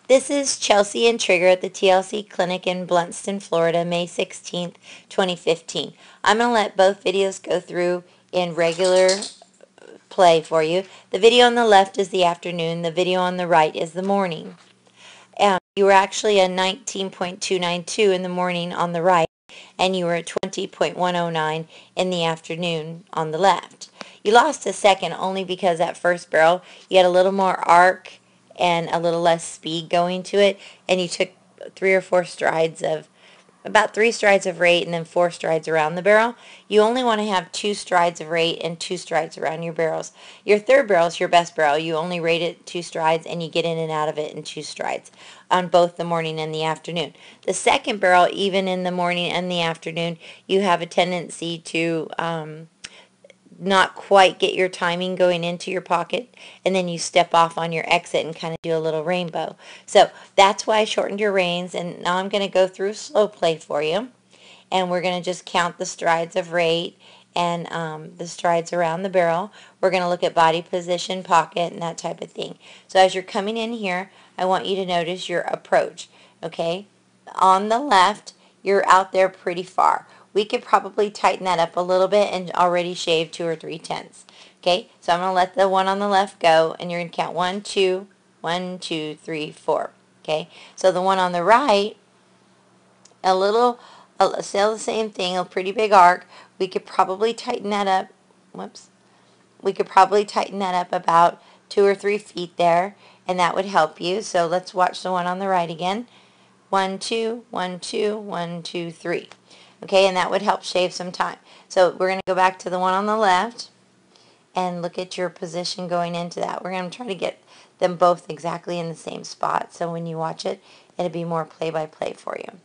This is Chelsea and Trigger at the TLC Clinic in Blunston, Florida, May 16th, 2015. I'm going to let both videos go through in regular play for you. The video on the left is the afternoon. The video on the right is the morning. You were actually a 19.292 in the morning on the right, and you were at 20.109 in the afternoon on the left. You lost a second only because that first barrel you had a little more arc and a little less speed going to it, and you took about 3 strides of rate and then 4 strides around the barrel. You only want to have 2 strides of rate and 2 strides around your barrels. Your third barrel is your best barrel. You only rate it 2 strides and you get in and out of it in 2 strides on both the morning and the afternoon. The second barrel, even in the morning and the afternoon, you have a tendency to not quite get your timing going into your pocket, and then you step off on your exit and kind of do a little rainbow. So that's why I shortened your reins, and now I'm going to go through slow play for you, and we're going to just count the strides of rate and the strides around the barrel. We're going to look at body position, pocket, and that type of thing. So as you're coming in here, I want you to notice your approach, okay? On the left, you're out there pretty far. We could probably tighten that up a little bit and already shave 2 or 3 tenths. Okay, so I'm going to let the one on the left go, and you're going to count 1, 2, 1, 2, 3, 4. Okay, so the one on the right, still the same thing, a pretty big arc. We could probably tighten that up. Whoops. We could probably tighten that up about 2 or 3 feet there, and that would help you. So let's watch the one on the right again. 1, 2, 1, 2, 1, 2, 3. Okay, and that would help shave some time. So we're going to go back to the one on the left and look at your position going into that. We're going to try to get them both exactly in the same spot, so when you watch it, it'll be more play-by-play for you.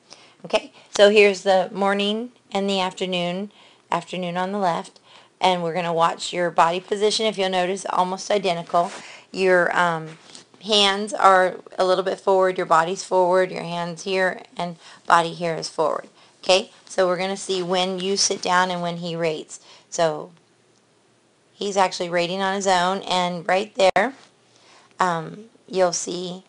Okay, so here's the morning and the afternoon on the left, and we're going to watch your body position. If you'll notice, almost identical. Your hands are a little bit forward, your body's forward, your hands here, and body here is forward. Okay, so we're going to see when you sit down and when he rates. So he's actually rating on his own, and right there you'll see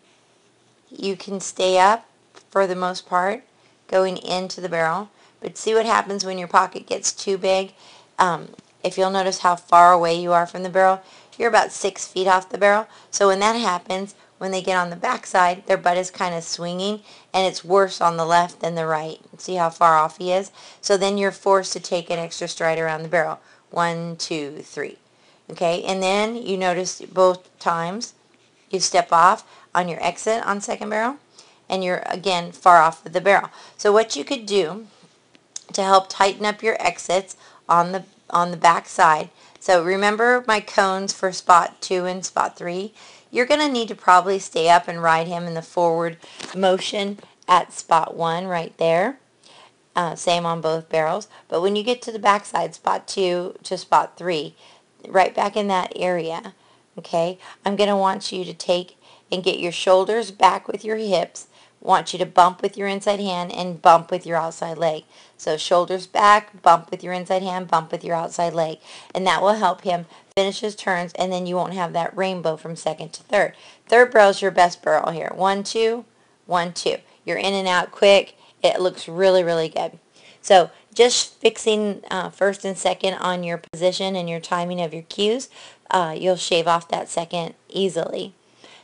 you can stay up for the most part going into the barrel, but see what happens when your pocket gets too big. If you'll notice how far away you are from the barrel, you're about 6 feet off the barrel. So when that happens, when they get on the back side, their butt is kind of swinging, and it's worse on the left than the right. See how far off he is? So then you're forced to take an extra stride around the barrel. 1, 2, 3. Okay, and then you notice both times you step off on your exit on second barrel, and you're again far off of the barrel. So what you could do to help tighten up your exits on the back side. So remember my cones for spot 2 and spot 3. You're going to need to probably stay up and ride him in the forward motion at spot 1 right there. Same on both barrels. But when you get to the back side, spot 2 to spot 3, right back in that area, okay, I'm going to want you to take and get your shoulders back with your hips. Want you to bump with your inside hand and bump with your outside leg. So shoulders back, bump with your inside hand, bump with your outside leg. And that will help him finish his turns, and then you won't have that rainbow from second to third. Third barrel is your best barrel here. 1, 2, 1, 2. You're in and out quick. It looks really, really good. So just fixing first and second on your position and your timing of your cues, you'll shave off that second easily.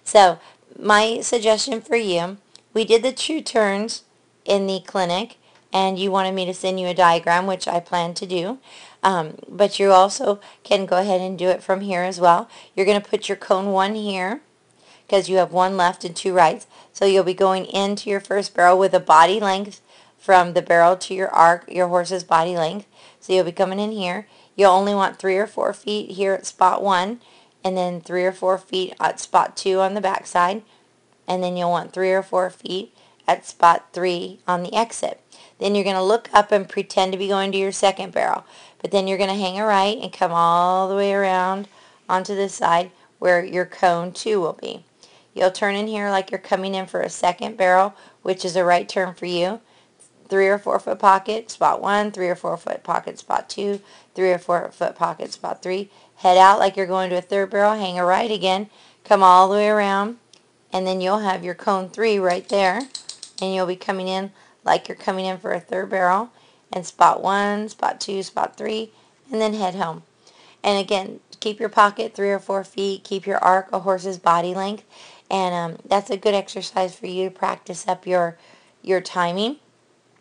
So my suggestion for you, we did the true turns in the clinic, and you wanted me to send you a diagram, which I plan to do. But you also can go ahead and do it from here as well. You're going to put your cone 1 here, because you have 1 left and 2 rights. So you'll be going into your first barrel with a body length from the barrel to your arc, your horse's body length. So you'll be coming in here. You'll only want 3 or 4 feet here at spot 1, and then 3 or 4 feet at spot 2 on the back side. And then you'll want 3 or 4 feet at spot 3 on the exit. Then you're going to look up and pretend to be going to your second barrel. But then you're going to hang a right and come all the way around onto this side where your cone 2 will be. You'll turn in here like you're coming in for a second barrel, which is a right turn for you. 3 or 4 foot pocket, spot 1, 3 or 4 foot pocket, spot 2, 3 or 4 foot pocket, spot 3. Head out like you're going to a third barrel, hang a right again, come all the way around, and then you'll have your cone 3 right there, and you'll be coming in like you're coming in for a third barrel, and spot 1, spot 2, spot 3, and then head home. And again, keep your pocket 3 or 4 feet, keep your arc a horse's body length, and that's a good exercise for you to practice up your timing.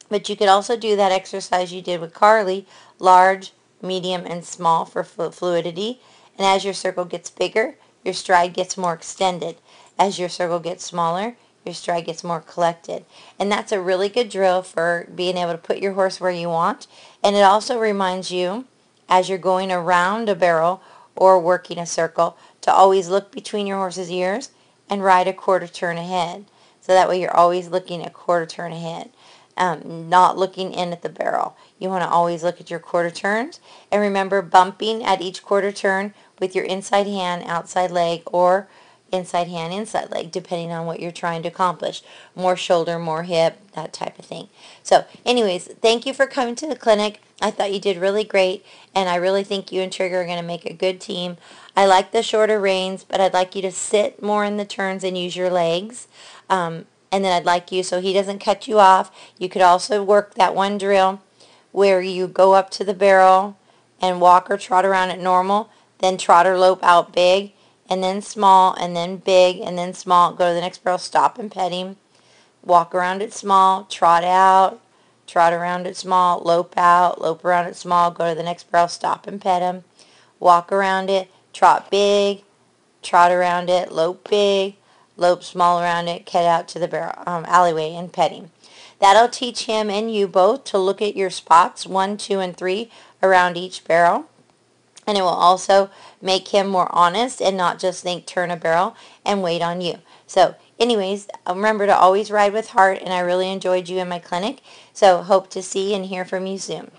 But you could also do that exercise you did with Carly, large, medium, and small for fluidity. And as your circle gets bigger, your stride gets more extended. As your circle gets smaller, your stride gets more collected. And that's a really good drill for being able to put your horse where you want. And it also reminds you, as you're going around a barrel or working a circle, to always look between your horse's ears and ride a quarter turn ahead. So that way you're always looking a quarter turn ahead. Not looking in at the barrel. You want to always look at your quarter turns. And remember, bumping at each quarter turn with your inside hand, outside leg, or inside hand, inside leg, depending on what you're trying to accomplish. More shoulder, more hip, that type of thing. So anyways, thank you for coming to the clinic. I thought you did really great, and I really think you and Trigger are going to make a good team. I like the shorter reins, but I'd like you to sit more in the turns and use your legs. And then I'd like you, so he doesn't cut you off, you could also work that one drill where you go up to the barrel and walk or trot around it normal, then trot or lope out big, and then small, and then big, and then small. Go to the next barrel, stop and pet him. Walk around it small, trot out, trot around it small, lope out, lope around it small. Go to the next barrel, stop and pet him. Walk around it, trot big, trot around it, lope big, lope small around it, head out to the barrel, alleyway and pet him. That'll teach him and you both to look at your spots 1, 2, and 3 around each barrel. And it will also make him more honest and not just think turn a barrel and wait on you. So anyways, remember to always ride with heart, and I really enjoyed you in my clinic. So hope to see and hear from you soon.